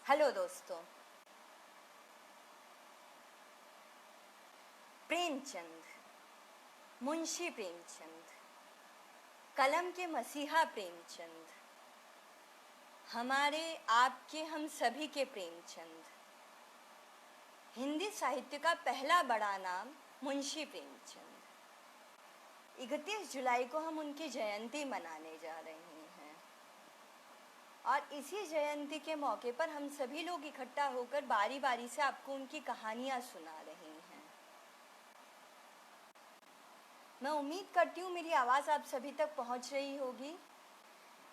Hello दोस्तों। प्रेमचंद, मुंशी प्रेमचंद, कलम के मसीहा प्रेमचंद, हमारे आपके हम सभी के प्रेमचंद। हिंदी साहित्य का पहला बड़ा नाम मुंशी प्रेमचंद। 31 जुलाई को हम उनकी जयंती मनाने जा रहे हैं और इसी जयंती के मौके पर हम सभी लोग इकट्ठा होकर बारी बारी से आपको उनकी कहानियां सुना रहे हैं। मैं उम्मीद करती हूँ मेरी आवाज़ आप सभी तक पहुँच रही होगी।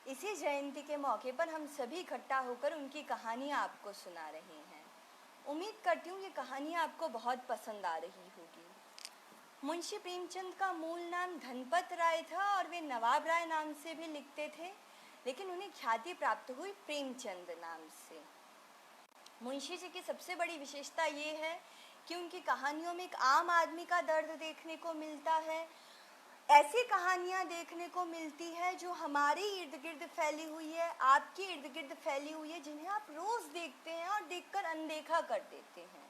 इसी जयंती के मौके पर हम सभी इकट्ठा होकर उनकी कहानियाँ आपको सुना रहे हैं। उम्मीद करती हूँ ये कहानियाँ आपको बहुत पसंद आ रही होगी। मुंशी प्रेमचंद का मूल नाम धनपत राय था और वे नवाब राय नाम से भी लिखते थे, लेकिन उन्हें ख्याति प्राप्त हुई प्रेमचंद नाम से। मुंशी जी की सबसे बड़ी विशेषता ये है कि उनकी कहानियों में एक आम आदमी का दर्द देखने को मिलता है। ऐसी कहानियाँ देखने को मिलती है जो हमारे इर्द गिर्द फैली हुई है, आपके इर्द गिर्द फैली हुई है, जिन्हें आप रोज़ देखते हैं और देखकर अनदेखा कर देते हैं।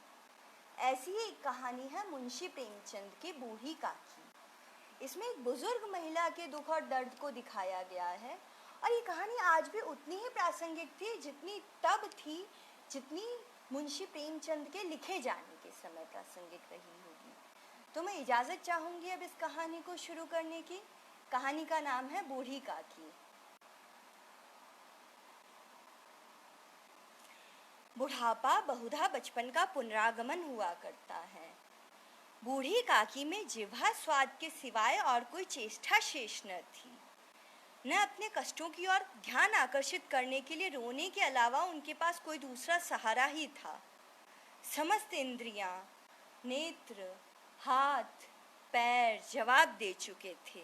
ऐसी ही एक कहानी है मुंशी प्रेमचंद की बूढ़ी काकी। इसमें एक बुजुर्ग महिला के दुख और दर्द को दिखाया गया है और ये कहानी आज भी उतनी ही प्रासंगिक थी जितनी तब थी, जितनी मुंशी प्रेमचंद के लिखे जाने के समय प्रासंगिक रही होगी। तो मैं इजाज़त चाहूँगी अब इस कहानी को शुरू करने की। कहानी का नाम है बूढ़ी काकी। बुढ़ापा बहुधा बचपन का पुनरागमन हुआ करता है। बूढ़ी काकी में जिह्वा स्वाद के सिवाय और कोई चेष्टा शेष न थी। न अपने कष्टों की ओर ध्यान आकर्षित करने के लिए रोने के अलावा उनके पास कोई दूसरा सहारा ही था। समस्त इंद्रियां, नेत्र, हाथ, पैर जवाब दे चुके थे।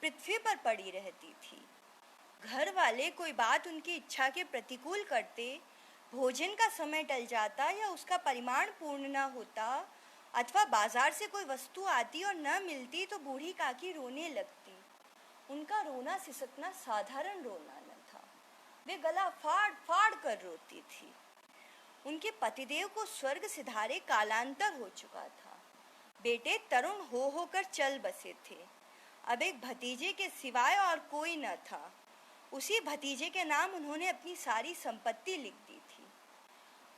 पृथ्वी पर पड़ी रहती थी। घर वाले कोई बात उनकी इच्छा के प्रतिकूल करते, भोजन का समय टल जाता या उसका परिमाण पूर्ण न होता, अथवा बाजार से कोई वस्तु आती और न मिलती तो बूढ़ी काकी रोने लगती। उनका रोना सिसकना साधारण रोना न था। वे गला फाड़ फाड़ कर रोती थी। उनके पतिदेव को स्वर्ग सिधारे कालांतर हो चुका था। बेटे तरुण हो होकर चल बसे थे। अब एक भतीजे के सिवाय और कोई न था। उसी भतीजे के नाम उन्होंने अपनी सारी संपत्ति लिख दी थी।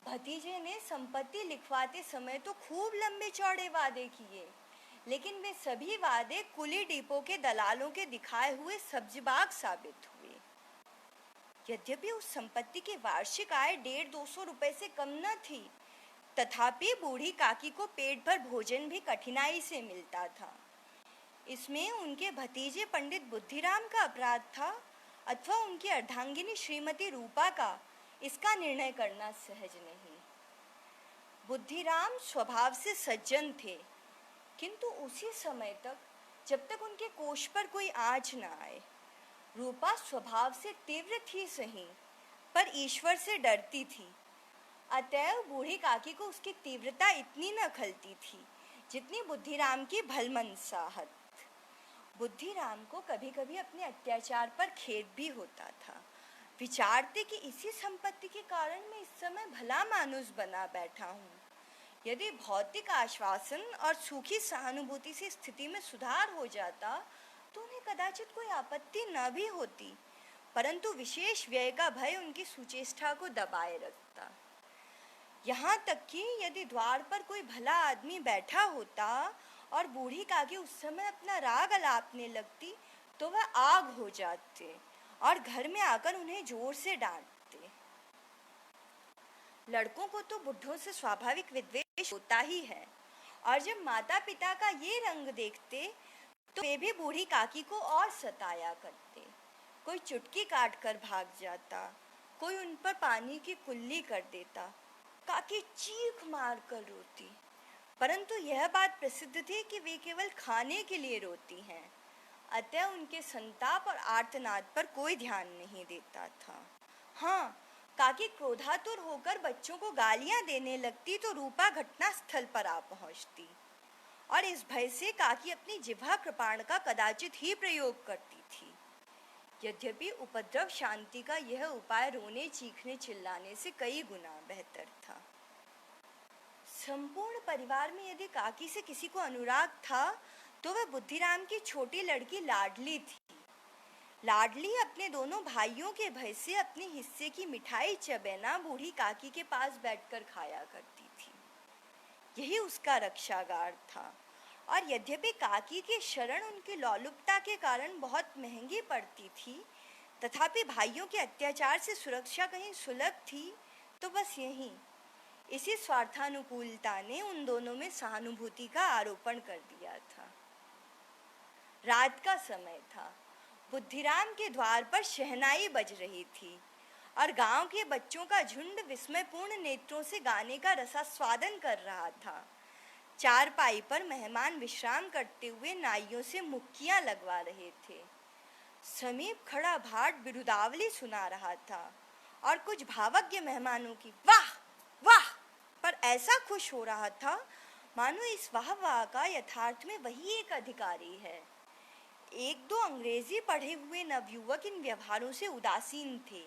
भतीजे ने संपत्ति लिखवाते समय तो खूब लंबे चौड़े वादे किए, लेकिन वे सभी वादे कुली डिपो के दलालों के दिखाए हुए सब्जबाग साबित हुए। यद्यपि उस संपत्ति की वार्षिक आय 150-200 रुपए से कम न थी, तथापि बूढ़ी काकी को पेट भर भोजन भी कठिनाई से मिलता था। इसमें उनके भतीजे पंडित बुद्धिराम का अपराध था अथवा उनकी अर्धांगिनी श्रीमती रूपा का, इसका निर्णय करना सहज नहीं। बुद्धिराम स्वभाव से सज्जन थे, किंतु उसी समय तक जब तक उनके कोष पर कोई आँच न आए। रूपा स्वभाव से तीव्र थी सही, पर ईश्वर से डरती थी। अतएव बूढ़ी काकी को उसकी तीव्रता इतनी न खलती थी जितनी बुद्धिराम की भलमनसाहत। बुद्धिराम को कभी कभी अपने अत्याचार पर खेद भी होता था। विचारते कि इसी संपत्ति के कारण मैं इस समय भला मानुस बना बैठा हूँ। यदि भौतिक आश्वासन और सूखी सहानुभूति से स्थिति में सुधार हो जाता तो उन्हें कदाचित कोई आपत्ति न भी होती, परंतु विशेष व्यय का भय उनकी सुचेष्टा को दबाए रखता। यहाँ तक कि यदि द्वार पर कोई भला आदमी बैठा होता और बूढ़ी काकी उस समय अपना राग अलापने लगती तो वह आग हो जाते और घर में आकर उन्हें जोर से डांटते। लड़कों को तो बुढ़ों से स्वाभाविक विद्वेष होता ही है, और जब माता पिता का ये रंग देखते तो वे भी बूढ़ी काकी को और सताया करते। कोई चुटकी काट कर भाग जाता, कोई उन पर पानी की कुल्ली कर देता। काकी चीख मार कर रोती, परंतु यह बात प्रसिद्ध थी कि वे केवल खाने के लिए रोती हैं, अतः उनके संताप और आर्तनाद पर कोई ध्यान नहीं देता था। हाँ, काकी क्रोधातुर होकर बच्चों को गालियां देने लगती तो रूपा घटना स्थल पर आ पहुंचती, और इस भय से काकी अपनी जिह्वा कृपाण का कदाचित ही प्रयोग करती थी। यद्यपि उपद्रव शांति का यह उपाय रोने चीखने चिल्लाने से कई गुना बेहतर था। संपूर्ण परिवार में यदि काकी से किसी को अनुराग था तो वह बुद्धिराम की छोटी लड़की लाडली थी। लाडली अपने दोनों भाइयों के भय से अपने हिस्से की मिठाई चबेना बूढ़ी काकी के पास बैठकर खाया करती थी। यही उसका रक्षागार था। और यद्यपि काकी की शरण उनकी लोलुपता के कारण बहुत महंगी पड़ती थी, तथापि भाइयों के अत्याचार से सुरक्षा कहीं सुलभ थी। तो बस यही इसी स्वार्थानुकूलता ने उन दोनों में सहानुभूति का आरोपण कर दिया था। रात का समय था। बुद्धिराम के द्वार पर शहनाई बज रही थी और गांव के बच्चों का झुंड विस्मयपूर्ण नेत्रों से गाने का रसास्वादन कर रहा था। चारपाई पर मेहमान विश्राम करते हुए नाइयों से मुक्कियां लगवा रहे थे। समीप खड़ा भाट बिरुदावली सुना रहा था और कुछ भावज्ञ मेहमानों की वाह वाह पर ऐसा खुश हो रहा था मानो इस वाह वाह का यथार्थ में वही एक अधिकारी है। एक दो अंग्रेजी पढ़े हुए नवयुवक इन व्यवहारों से उदासीन थे।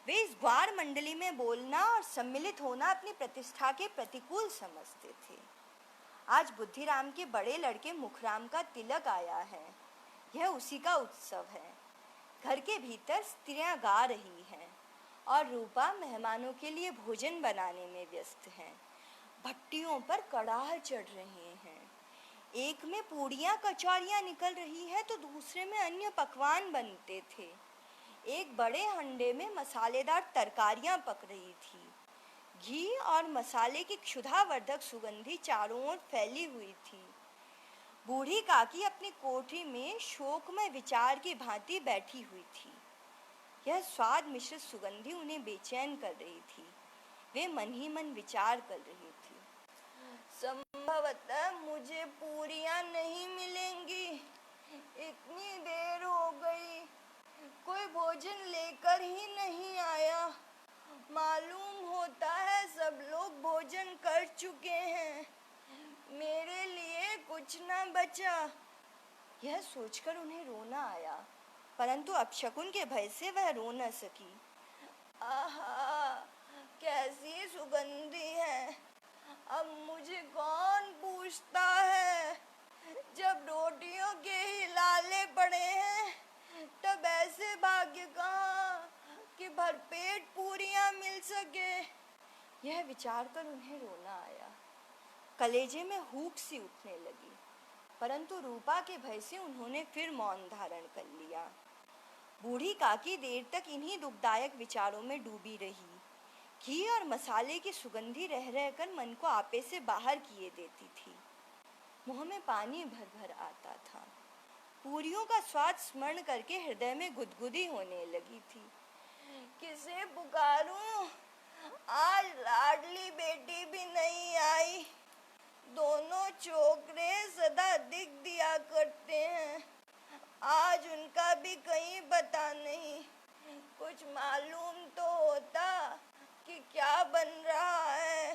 वे इस ग्वार मंडली में बोलना और सम्मिलित होना अपनी प्रतिष्ठा के प्रतिकूल समझते थे। आज बुद्धिराम के बड़े लड़के मुखराम का तिलक आया है। यह उसी का उत्सव है। घर के भीतर स्त्रियां गा रही हैं और रूपा मेहमानों के लिए भोजन बनाने में व्यस्त है। भट्टियों पर कड़ाह चढ़ रहे हैं। एक में पूड़ियाँ कचौरियाँ निकल रही है तो दूसरे में अन्य पकवान बनते थे। एक बड़े हंडे में मसालेदार तरकारियाँ पक रही थी। घी और मसाले की क्षुधावर्धक सुगंधी चारों ओर फैली हुई थी। बूढ़ी काकी अपनी कोठरी में शोकमय विचार की भांति बैठी हुई थी। यह स्वाद मिश्रित सुगंधी उन्हें बेचैन कर रही थी। वे मन ही मन विचार कर रही थी। संभवतः मुझे पूरियां नहीं मिलेंगी। इतनी देर हो गई, कोई भोजन लेकर ही नहीं आया। मालूम होता है सब लोग भोजन कर चुके हैं। मेरे लिए कुछ न बचा। यह सोचकर उन्हें रोना आया, परंतु अपशकुन के भय से वह रो न सकी। आहा, कैसी सुगंधी है। अब मुझे कौन पूछता है। जब रोटियों के ही लाले पड़े हैं तब ऐसे भाग्य कहाँ कि भरपेट पूरियां मिल सके। यह विचार कर उन्हें रोना आया। कलेजे में हूक सी उठने लगी, परंतु रूपा के भय से उन्होंने फिर मौन धारण कर लिया। बूढ़ी काकी देर तक इन्हीं दुखदायक विचारों में डूबी रही। घी और मसाले की सुगंधी रह रहकर मन को आपे से बाहर किए देती थी। मुंह में पानी भर भर आता था। पूरियों का स्वाद स्मरण करके हृदय में गुदगुदी होने लगी थी। किसे पुकारूं? आज लाडली बेटी भी नहीं आई। दोनों छोकरे सदा दिख दिया करते हैं। आज उनका भी कहीं पता नहीं। कुछ मालूम तो होता कि क्या बन रहा है।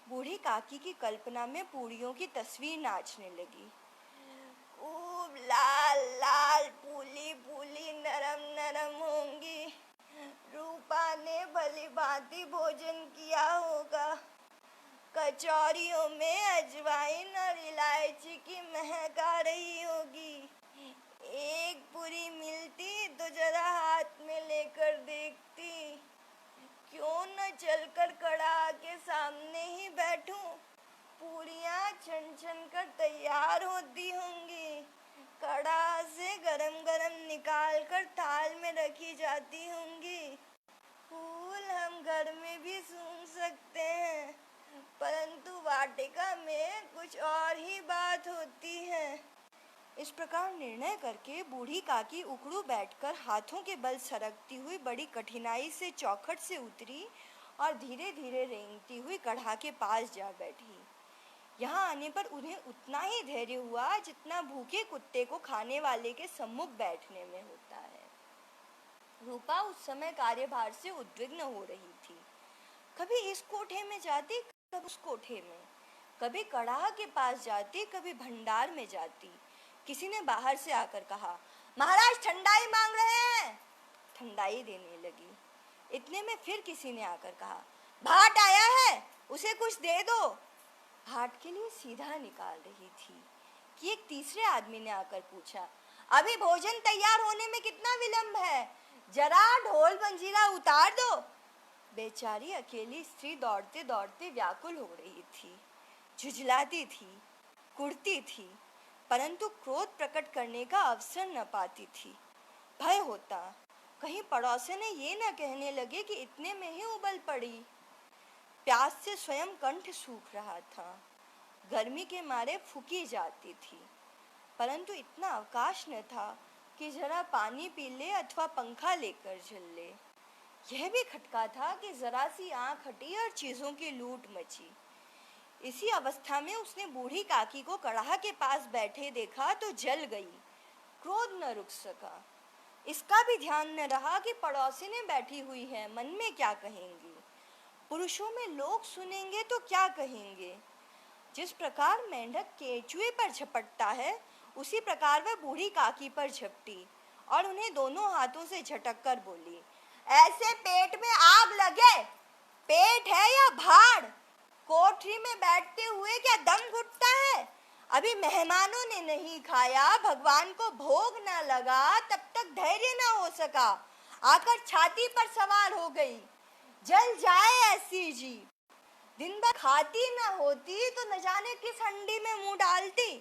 बूढ़ी काकी की कल्पना में पूरियों की तस्वीर नाचने लगी। खूब लाल लाल फूली फूली नरम नरम होंगी। रूपा ने भली भांति भोजन किया होगा। कचौरियों में अजवाइन और इलायची की महक आ रही होगी। एक पूरी मिलती तो जरा हाथ में लेकर देखती। क्यों न चलकर कड़ाह के सामने ही बैठूं। पूरियां छन छन कर तैयार होती होंगी। कड़ाह से गरम गरम निकाल कर थाल में रखी जाती होंगी। फूल हम घर में भी सूंघ सकते हैं, परंतु वाटिका में कुछ और ही बात होती है। इस प्रकार निर्णय करके बूढ़ी काकी उकड़ू बैठकर हाथों के बल सरकती हुई बड़ी कठिनाई से चौखट से उतरी और धीरे धीरे रेंगती हुई कढ़ा के पास जा बैठी। यहाँ आने पर उन्हें उतना ही धैर्य हुआ जितना भूखे कुत्ते को खाने वाले के सम्मुख बैठने में होता है। रूपा उस समय कार्यभार से उद्विग्न हो रही थी। कभी इस कोठे में जाती, कभी उस कोठे में, कभी कड़ाह के पास जाती, कभी भंडार में जाती। किसी ने बाहर से आकर कहा, महाराज ठंडाई मांग रहे हैं। ठंडाई देने लगी। इतने में फिर किसी ने आकर कहा, भाट आया है, उसे कुछ दे दो। भाट के लिए सीधा निकाल रही थी कि एक तीसरे आदमी ने आकर पूछा, अभी भोजन तैयार होने में कितना विलंब है, जरा ढोल मंजीरा उतार दो। बेचारी अकेली स्त्री दौड़ते दौड़ते व्याकुल हो रही थी, झुझलाती थी, कुढ़ती थी, परंतु क्रोध प्रकट करने का अवसर न पाती थी। भय होता कहीं पड़ोसन ने ये न कहने लगे कि इतने में ही उबल पड़ी। प्यास से स्वयं कंठ सूख रहा था, गर्मी के मारे फूकी जाती थी, परंतु इतना अवकाश न था कि जरा पानी पी ले अथवा पंखा लेकर झल ले। यह भी खटका था कि जरा सी आंख हटी और चीजों की लूट मची। इसी अवस्था में उसने बूढ़ी काकी को कड़ाह के पास बैठे देखा तो जल गई। क्रोध न रुक सका। इसका भी ध्यान न रहा कि पड़ोसिनें बैठी हुई है, मन में क्या कहेंगी, पुरुषों में लोग सुनेंगे तो क्या कहेंगे। जिस प्रकार मेंढक केंचुए पर झपटता है, उसी प्रकार वह बूढ़ी काकी पर झपटी और उन्हें दोनों हाथों से झटक कर बोली, ऐसे पेट में आग लगे, पेट है या भाड़, कोठरी में बैठते हुए क्या दम घुटता है। अभी मेहमानों ने नहीं खाया, भगवान को भोग न लगा, तब तक धैर्य न हो सका, आकर छाती पर सवार हो गई। जल जाए ऐसी जीभ, दिन भर खाती न होती तो न जाने किस हंडी में मुंह डालती।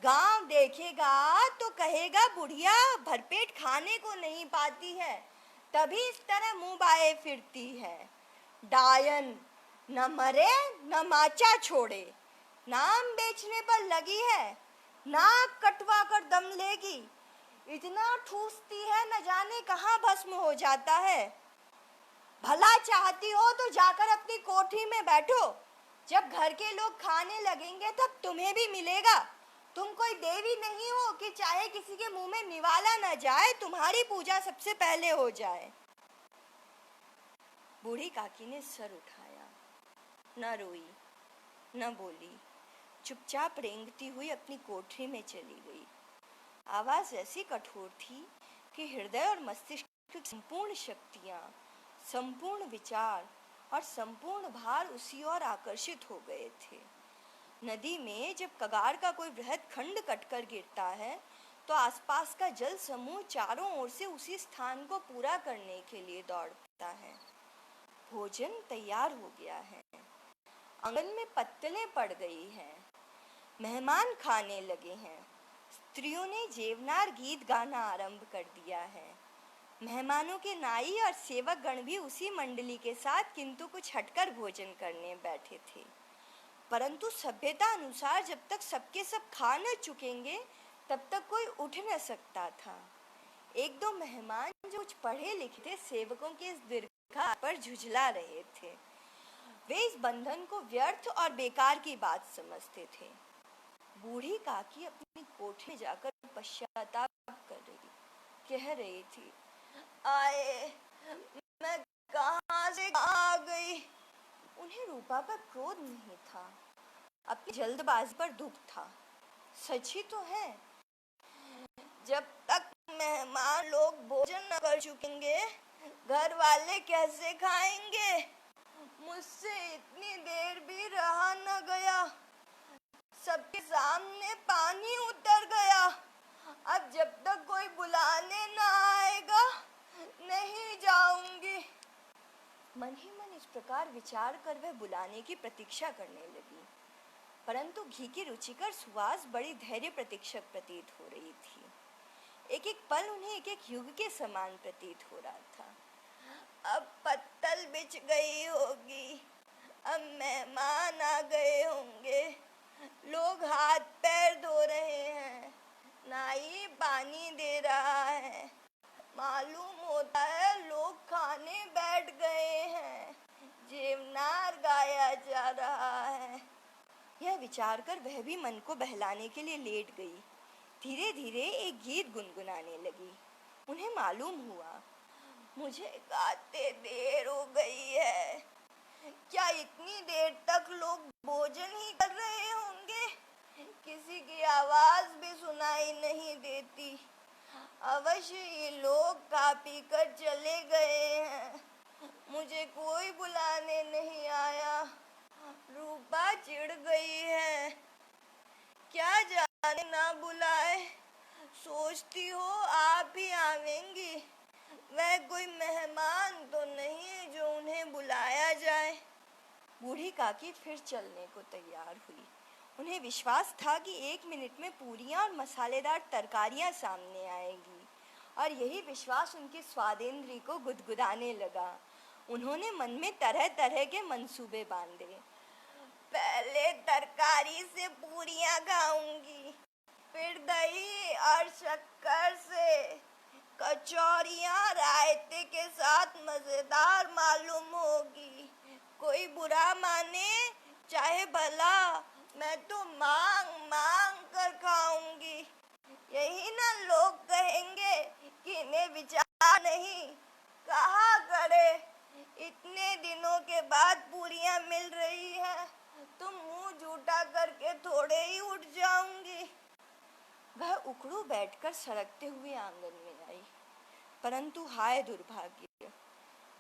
गांव देखेगा तो कहेगा बुढ़िया भरपेट खाने को नहीं पाती है, तभी इस तरह मुंह बाए फिरती है। डायन, न मरे न माचा छोड़े, नाम बेचने पर लगी है, नाक कटवा कर दम लेगी, इतना ठूसती है न जाने कहाँ भस्म हो जाता है। भला चाहती हो तो जाकर अपनी कोठरी में बैठो, जब घर के लोग खाने लगेंगे तब तुम्हें भी मिलेगा। तुम कोई देवी नहीं हो कि चाहे किसी के मुंह में निवाला न जाए, तुम्हारी पूजा सबसे पहले हो जाए। बूढ़ी काकी ने सर उठाया, न रोई न बोली, चुपचाप रेंगती हुई अपनी कोठरी में चली गई। आवाज ऐसी कठोर थी कि हृदय और मस्तिष्क की संपूर्ण शक्तियां, संपूर्ण विचार और संपूर्ण भार उसी ओर आकर्षित हो गए थे। नदी में जब कगार का कोई बृहद खंड कटकर गिरता है तो आसपास का जल समूह चारों ओर से उसी स्थान को पूरा करने के लिए दौड़ता है। भोजन तैयार हो गया है, आंगन में पत्तलें पड़ गई हैं, मेहमान खाने लगे हैं, स्त्रियों ने जेवनार गीत गाना आरंभ कर दिया है। मेहमानों के नाई और सेवक गण भी उसी मंडली के साथ किंतु कुछ हटकर भोजन करने बैठे थे, परंतु सभ्यता अनुसार जब तक सबके सब खा न चुकेंगे तब तक कोई उठ न सकता था। एक दो मेहमान जो कुछ पढ़े लिखे सेवकों के इस दीर्घा पर झुझला रहे थे, वे इस बंधन को व्यर्थ और बेकार की बात समझते थे। बूढ़ी काकी अपनी कोठरी में जाकर पश्चाताप कर रही, कह रही थी, आए मैं कहाँ से आ गई। उन्हें रूपा पर क्रोध नहीं था, अपनी जल्दबाजी पर दुख था। सच ही तो है, जब तक मेहमान लोग भोजन न कर चुकेंगे घर वाले कैसे खाएंगे। मुझसे इतनी देर भी रहा न गया, सबके सामने पानी उतर गया। अब जब तक कोई बुलाने न आएगा नहीं जाऊंगी। मन ही मन इस प्रकार विचार कर वह बुलाने की प्रतीक्षा करने लगी, परंतु घी की रुचिकर सुवास बड़ी धैर्य प्रतीक्षक प्रतीत हो रही थी। एक एक पल उन्हें एक एक युग के समान प्रतीत हो रहा था। अब पत्तल बिछ गई होगी, अब मेहमान आ गए होंगे, लोग हाथ पैर धो रहे हैं, नाई पानी दे रहा है, मालूम होता है लोग खाने बैठ गए हैं, जेवनार गाया जा रहा है। यह विचार कर वह भी मन को बहलाने के लिए लेट गई। धीरे धीरे एक गीत गुनगुनाने लगी। उन्हें मालूम हुआ, मुझे गाते देर हो गई है, क्या इतनी देर तक लोग भोजन ही कर रहे होंगे, किसी की आवाज भी सुनाई नहीं देती। अवश्य ये लोग खा पी कर चले गए हैं, मुझे कोई बुलाने नहीं आया। रूपा चिढ़ गई है, क्या जाने ना बुलाए, सोचती हो आप ही आवेंगी। वह कोई मेहमान तो नहीं है जो उन्हें बुलाया जाए। बूढ़ी काकी फिर चलने को तैयार हुई। उन्हें विश्वास था कि 1 मिनट में पूरियां और मसालेदार तरकारियां सामने आएंगी, और यही विश्वास उनके स्वादेंद्री को गुदगुदाने लगा। उन्होंने मन में तरह तरह के मंसूबे बांधे। पहले तरकारी से पूरियां खाऊंगी, फिर दही और शक्कर से, कचौरियां रायते के साथ मजेदार मालूम होगी। कोई बुरा माने चाहे भला, मैं तो मांग मांग कर खाऊंगी। यही ना लोग कहेंगे कि इन्हें विचार नहीं, कहा करे। इतने दिनों के बाद पूरियां मिल रही है तो मुंह झूठा करके थोड़े ही उठ जाऊंगी। वह उकड़ू बैठकर सड़कते हुए आंगन में आई, परंतु हाय दुर्भाग्य,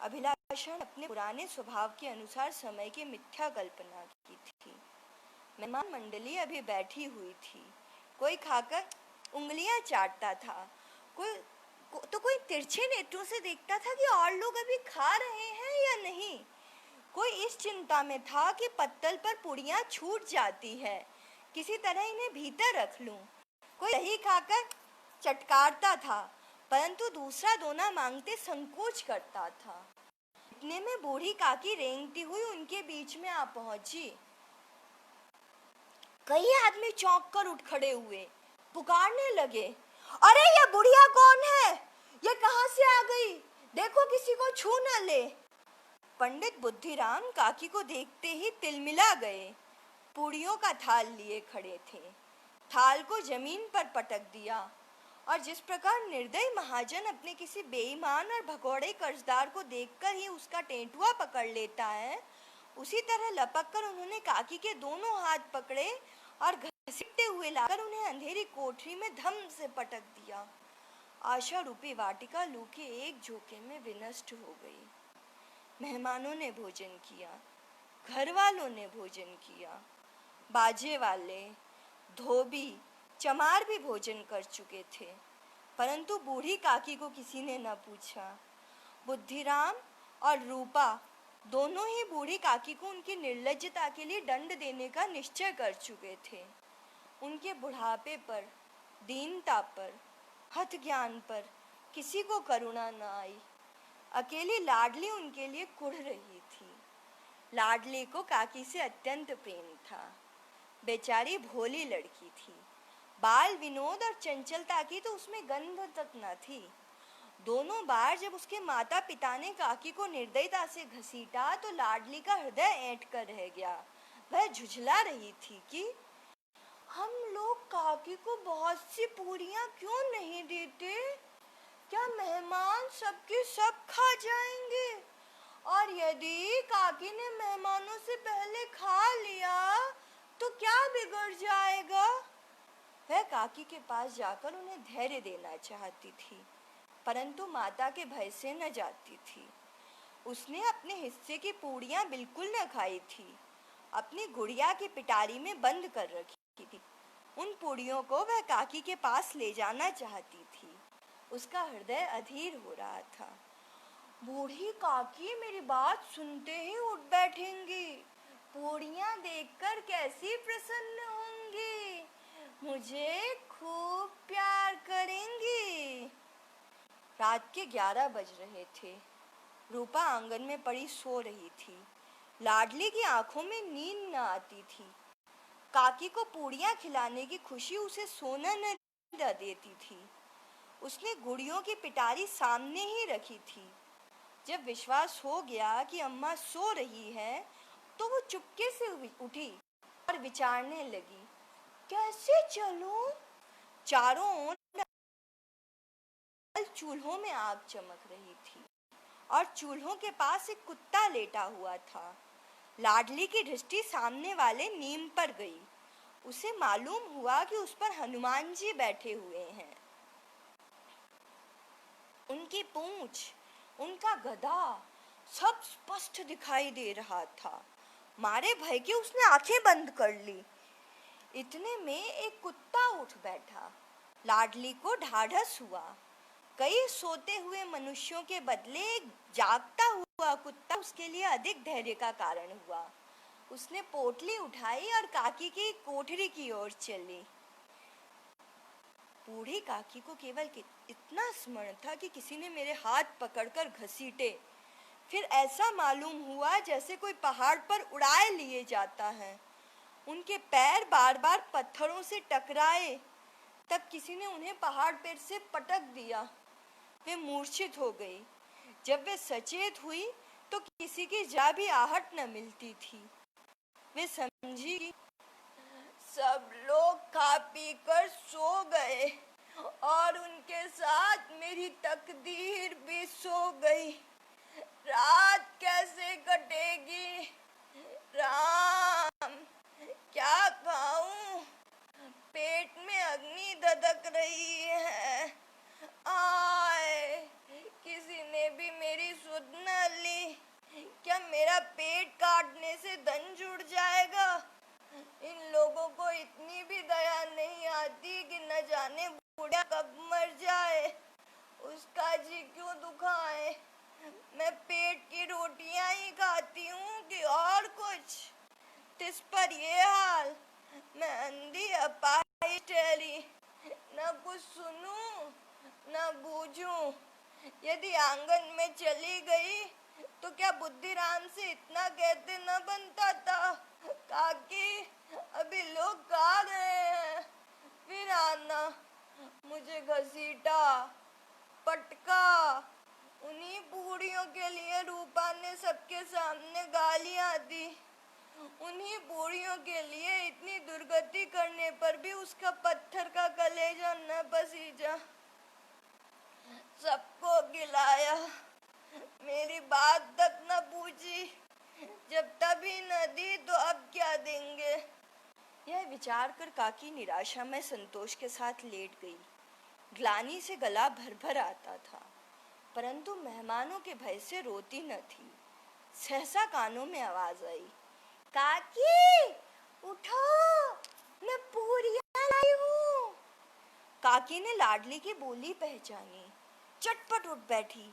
अभिलाषा ने अपने पुराने स्वभाव के अनुसार समय की मिथ्या कल्पना की थी। मेहमान मंडली अभी बैठी हुई थी। कोई खाकर उंगलियां चाटता था, कोई तिरछे नेत्रों से देखता था कि और लोग अभी खा रहे हैं या नहीं। कोई इस चिंता में था कि पत्तल पर पुड़ियां छूट जाती है, किसी तरह इन्हें भीतर रख लूं। कोई दही खाकर चटकारता था, परंतु दूसरा दोना मांगते संकोच करता था। इतने में बूढ़ी काकी रेंगती हुई उनके बीच में आ पहुंची। कई आदमी चौंक कर उठ खड़े हुए, पुकारने लगे, अरे ये बुढ़िया कौन है? ये कहां से आ गई? देखो किसी को छू न ले। पंडित बुद्धिराम काकी को देखते ही तिलमिला गए। पूड़ियों का थाल लिए खड़े थे। थाल को जमीन पर पटक दिया, और जिस प्रकार निर्दयी महाजन अपने किसी बेईमान और भगोड़े कर्जदार को देखकर ही उसका टेंटुआ पकड़ लेता है, उसी तरह लपक कर उन्होंने काकी के दोनों हाथ पकड़े और घसीटते हुए लाकर उन्हें अंधेरी कोठरी में धम से पटक दिया। आशा रूपी वाटिका लू के एक झोंके में विनष्ट हो गई। मेहमानों ने भोजन किया, घर वालों ने भोजन किया, बाजे वाले, धोबी, चमार भी भोजन कर चुके थे, परंतु बूढ़ी काकी को किसी ने न पूछा। बुद्धिराम और रूपा दोनों ही बूढ़ी काकी को उनकी निर्लज्जता के लिए दंड देने का निश्चय कर चुके थे। उनके बुढ़ापे पर, दीनता पर, हठ ज्ञान पर किसी को करुणा न आई। अकेली लाडली उनके लिए कुढ़ रही थी। लाडली को काकी से अत्यंत प्रेम था। बेचारी भोली लड़की थी। बाल विनोद और चंचलता की तो उसमें गंध तक न थी। दोनों बार जब उसके माता पिता ने काकी को निर्दयता से घसीटा तो लाडली का हृदय ऐंठ कर रह गया। वह झुझला रही थी कि हम लोग काकी को बहुत सी पूरियां क्यों नहीं देते? क्या मेहमान सबके सब खा जाएंगे? और यदि काकी ने मेहमानों से पहले खा लिया तो क्या बिगड़ जाएगा? वह काकी के पास जाकर उन्हें धैर्य देना चाहती थी, परंतु माता के भय से न जाती थी। उसने अपने हिस्से की पूड़ियां बिल्कुल न खाई थी, अपनी गुड़िया की पिटारी में बंद कर रखी थी। उन पूड़ियों को वह काकी के पास ले जाना चाहती थी। उसका हृदय अधीर हो रहा था। बूढ़ी काकी मेरी बात सुनते ही उठ बैठेंगी, पूड़ियां देखकर कैसी प्रसन्न होंगी, मुझे खूब प्यार करेंगी। रात के 11 बज रहे थे। रूपा आंगन में पड़ी सो रही थी। लाडली की आंखों में नींद न आती थी। काकी को पूड़ियां खिलाने की खुशी उसे सोना न देती थी। उसने गुड़ियों की पिटारी सामने ही रखी थी। जब विश्वास हो गया कि अम्मा सो रही है तो वो चुपके से उठी और विचारने लगी, कैसे चलूं? चारों ओर चूल्हों में आग चमक रही थी और चूल्हों के पास एक कुत्ता लेटा हुआ था। लाडली की दृष्टि सामने वाले नीम पर गई। उसे मालूम हुआ कि उस पर हनुमान जी बैठे हुए हैं। उनकी पूंछ, उनका गदा सब स्पष्ट दिखाई दे रहा था। मारे भय के उसने आंखें बंद कर ली। इतने में एक कुत्ता उठ बैठा। लाडली को ढाढ़स हुआ। कई सोते हुए मनुष्यों के बदले एक जागता हुआ कुत्ता उसके लिए अधिक धैर्य का कारण हुआ। उसने पोटली उठाई और काकी की कोठरी की ओर चली। बूढ़ी काकी को केवल इतना स्मरण था कि किसी ने मेरे हाथ पकड़कर घसीटे। फिर ऐसा मालूम हुआ जैसे कोई पहाड़ पर उड़ाए लिए जाता है। उनके पैर बार बार पत्थरों से टकराए। तब किसी ने उन्हें पहाड़ पर से पटक दिया। वे मूर्छित हो गई। जब वे सचेत हुई तो किसी की जरा भी आहट न मिलती थी। वे समझी कि सब लोग खा पी कर सो गए और उनके साथ मेरी तकदीर भी सो गई। रात कैसे कटेगी? राम, क्या खाऊं? पेट में अग्नि धधक रही है। आए, किसी ने भी मेरी सुध न ली। क्या मेरा पेट काटने से धन जुड़ जाएगा? इन लोगों को इतनी भी दया नहीं आती कि न जाने बूढ़ा कब मर जाए। उसका जी क्यों दुखाए? मैं पेट की रोटियां ही खाती हूँ कि और कुछ। तिस पर ये हाल, मैं अंधी अपाहिज ठहरी। न कुछ सुनूं न बूझूं। यदि आंगन में चली गई तो क्या बुद्धिराम से इतना कहते न बनता था, काकी अभी लोग गा रहे हैं, फिर आना। मुझे घसीटा, पटका। उन्हीं बूढ़ियों के लिए रूपा ने सबके सामने गालियां दी। उन्हीं बूढ़ियों के लिए इतनी दुर्गति करने पर भी उसका पत्थर का कलेजा न पसीजा। सबको गिलाया, मेरी बात तक न पूछी। जब तभी न दी तो अब क्या देंगे? यह विचार कर काकी निराशा में संतोष के साथ लेट गई। ग्लानि से गला भर भर आता था, परंतु मेहमानों के भय से रोती न थी। सहसा कानों में आवाज आई, काकी उठो, मैं पूरियां लाई हूँ। काकी ने लाडली की बोली पहचानी। चटपट उठ बैठी।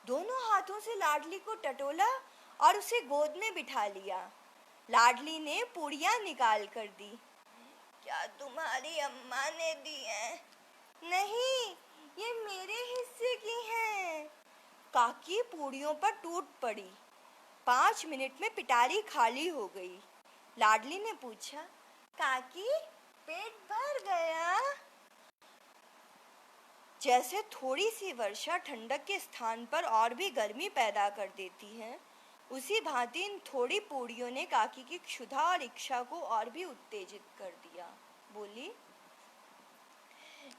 दोनों हाथों से लाडली को टटोला और उसे गोद में बिठा लिया। लाडली ने पूरियां निकाल कर दी। क्या तुम्हारी अम्मा ने दी हैं? नहीं, ये मेरे हिस्से की हैं। काकी पूड़ियों पर टूट पड़ी। 5 मिनट में पिटारी खाली हो गई। लाडली ने पूछा, काकी पेट भर गया? जैसे थोड़ी सी वर्षा ठंडक के स्थान पर और भी गर्मी पैदा कर देती है, उसी भांति इन थोड़ी पूड़ियों ने काकी की क्षुधा और इच्छा को और भी उत्तेजित कर दिया। बोली,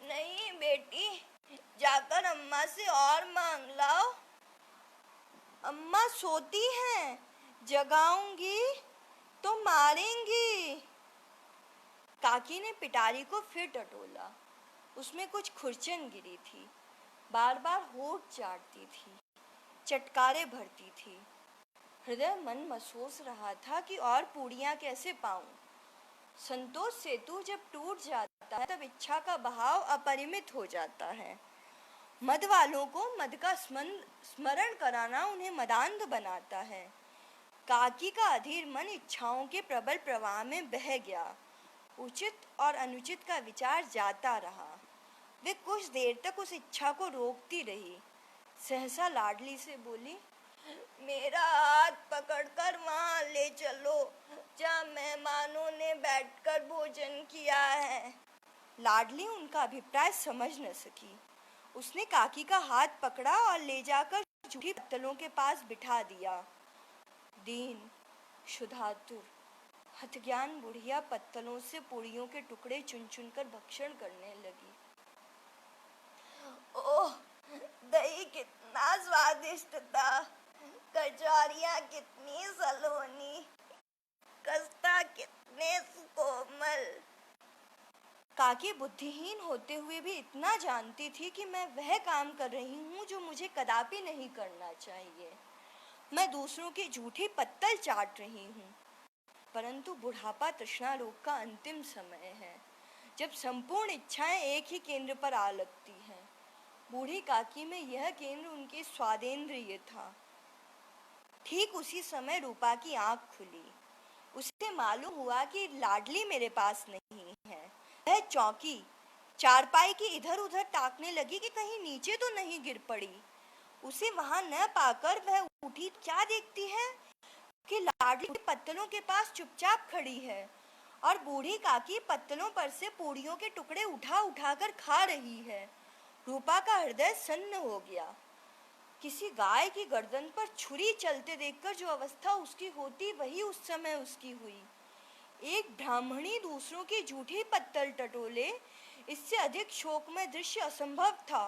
नहीं बेटी, जाकर अम्मा से और मांग लाओ। अम्मा सोती हैं, जगाऊंगी तो मारेंगी। काकी ने पिटारी को फिर टटोला। उसमें कुछ खुरचन गिरी थी। बार बार होठ चाटती थी, चटकारे भरती थी। हृदय मन महसूस रहा था कि और पूड़ियां कैसे पाऊं। संतोष सेतु जब टूट जाता है तब इच्छा का बहाव अपरिमित हो जाता है। मद वालों को मद का स्मरण कराना उन्हें मदांध बनाता है। काकी का अधीर मन इच्छाओं के प्रबल प्रवाह में बह गया। उचित और अनुचित का विचार जाता रहा। वे कुछ देर तक उस इच्छा को रोकती रही। सहसा लाडली से बोली, मेरा हाथ पकड़कर वहां ले चलो जहाँ मेहमानों ने बैठकर भोजन किया है। लाडली उनका अभिप्राय समझ न सकी। उसने काकी का हाथ पकड़ा और ले जाकर जूठी पत्तलों के पास बिठा दिया। दीन, क्षुधातुर, हतज्ञान बुढ़िया पत्तलों से पूड़ियों के टुकड़े चुन चुन कर भक्षण करने लगी। ओह, दही कितना स्वादिष्ट था, कचौरियाँ कितनी सलोनी, कस्ता कितने कोमल। काकी बुद्धिहीन होते हुए भी इतना जानती थी कि मैं वह काम कर रही हूँ जो मुझे कदापि नहीं करना चाहिए। मैं दूसरों की झूठी पत्तल चाट रही हूँ। परंतु बुढ़ापा तृष्णा रोग का अंतिम समय है, जब संपूर्ण इच्छाएं एक ही केंद्र पर आ लगती हैं। बूढ़ी काकी में यह केंद्र उनके स्वादेंद्रिय था। ठीक उसी समय रूपा की आंख खुली। उसे मालूम हुआ कि लाडली मेरे पास नहीं है। वह चौंकी, चारपाई की इधर उधर ताकने लगी कि कहीं नीचे तो नहीं गिर पड़ी। उसे वहां न पाकर वह उठी, क्या देखती है कि लाडली पत्तलों के पास चुपचाप खड़ी है और बूढ़ी काकी पत्तलों पर से पूड़ियों के टुकड़े उठा उठा कर खा रही है। रूपा का हृदय सन्न हो गया। किसी गाय की गर्दन पर छुरी चलते देखकर जो अवस्था उसकी होती, वही उस समय उसकी हुई। एक ब्राह्मणी दूसरों की झूठी पत्तल टटोले, इससे अधिक शोकमय दृश्य असंभव था।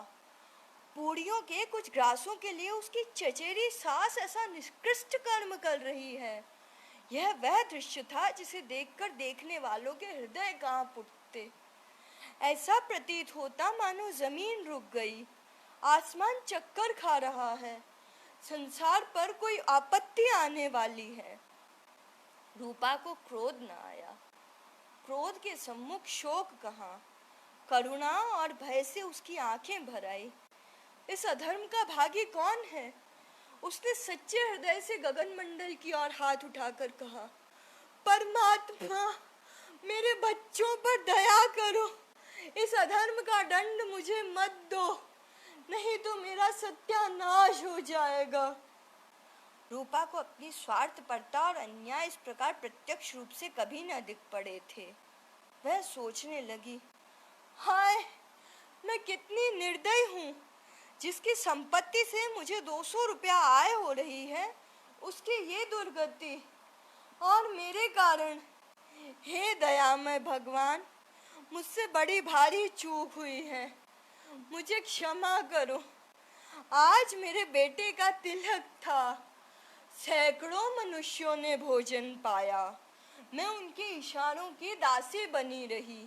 पूड़ियों के कुछ ग्रासों के लिए उसकी चचेरी सास ऐसा निकृष्ट कर्म कर रही है। यह वह दृश्य था जिसे देखकर देखने वालों के हृदय कांप उठते। ऐसा प्रतीत होता मानो जमीन रुक गई, आसमान चक्कर खा रहा है, संसार पर कोई आपत्ति आने वाली है। रूपा को क्रोध न आया। क्रोध के सम्मुख शोक कहाँ, करुणा और भय से उसकी आंखें भर आई। इस अधर्म का भागी कौन है? उसने सच्चे हृदय से गगन मंडल की ओर हाथ उठाकर कहा, परमात्मा, मेरे बच्चों पर दया करो। इस अधर्म का दंड मुझे मत दो, नहीं तो मेरा सत्यानाश हो जाएगा। रूपा को अपनी स्वार्थपरता और अन्याय इस प्रकार प्रत्यक्ष रूप से कभी न दिख पड़े थे। वह सोचने लगी, हाय, मैं कितनी निर्दयी हूँ। जिसकी संपत्ति से मुझे 200 रुपया आय हो रही है, उसकी ये दुर्गति, और मेरे कारण। हे दयामय भगवान, मुझसे बड़ी भारी चूक हुई है, मुझे क्षमा करो। आज मेरे बेटे का तिलक था, सैकड़ों मनुष्यों ने भोजन पाया, मैं उनके इशारों की दासी बनी रही,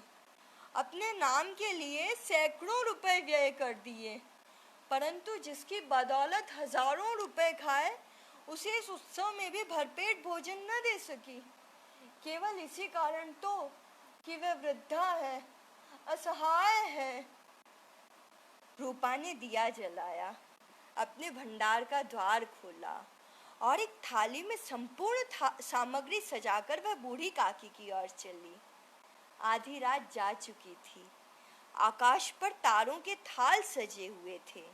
अपने नाम के लिए सैकड़ों रुपए व्यय कर दिए, परंतु जिसकी बदौलत हजारों रुपए खाए, उसे इस उत्सव में भी भरपेट भोजन न दे सकी। केवल इसी कारण तो कि वह वृद्धा है, असहाय है। रूपा ने दिया जलाया, अपने भंडार का द्वार खोला और एक थाली में संपूर्ण सामग्री सजाकर वह बूढ़ी काकी की ओर चली। आधी रात जा चुकी थी। आकाश पर तारों के थाल सजे हुए थे।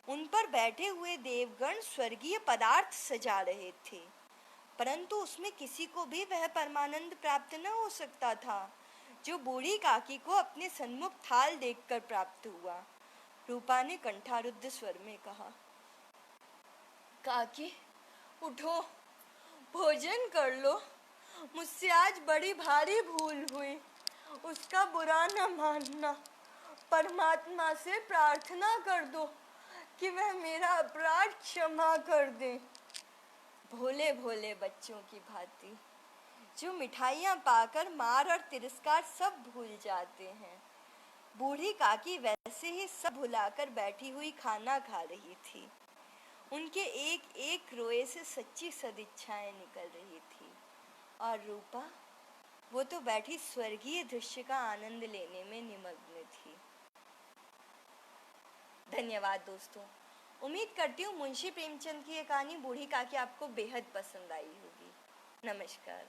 उन पर बैठे हुए देवगण स्वर्गीय पदार्थ सजा रहे थे, परंतु उसमें किसी को भी वह परमानंद प्राप्त न हो सकता था जो बूढ़ी काकी को अपने सन्मुख थाल देखकर प्राप्त हुआ। रूपा ने कंठारुद्ध स्वर में कहा, काकी, उठो, भोजन कर लो। मुझसे आज बड़ी भारी भूल हुई, उसका बुरा न मानना। परमात्मा से प्रार्थना कर दो कि वह मेरा अपराध क्षमा कर दे। भोले भोले बच्चों की भांति जो मिठाइयाँ पाकर मार और तिरस्कार सब भूल जाते हैं, बूढ़ी काकी वैसे ही सब भुलाकर बैठी हुई खाना खा रही थी। उनके एक एक रोए से सच्ची सदिच्छाएं निकल रही थी, और रूपा, वो तो बैठी स्वर्गीय दृश्य का आनंद लेने में निमग्न थी। धन्यवाद दोस्तों। उम्मीद करती हूँ मुंशी प्रेमचंद की ये कहानी बूढ़ी काकी आपको बेहद पसंद आई होगी। नमस्कार।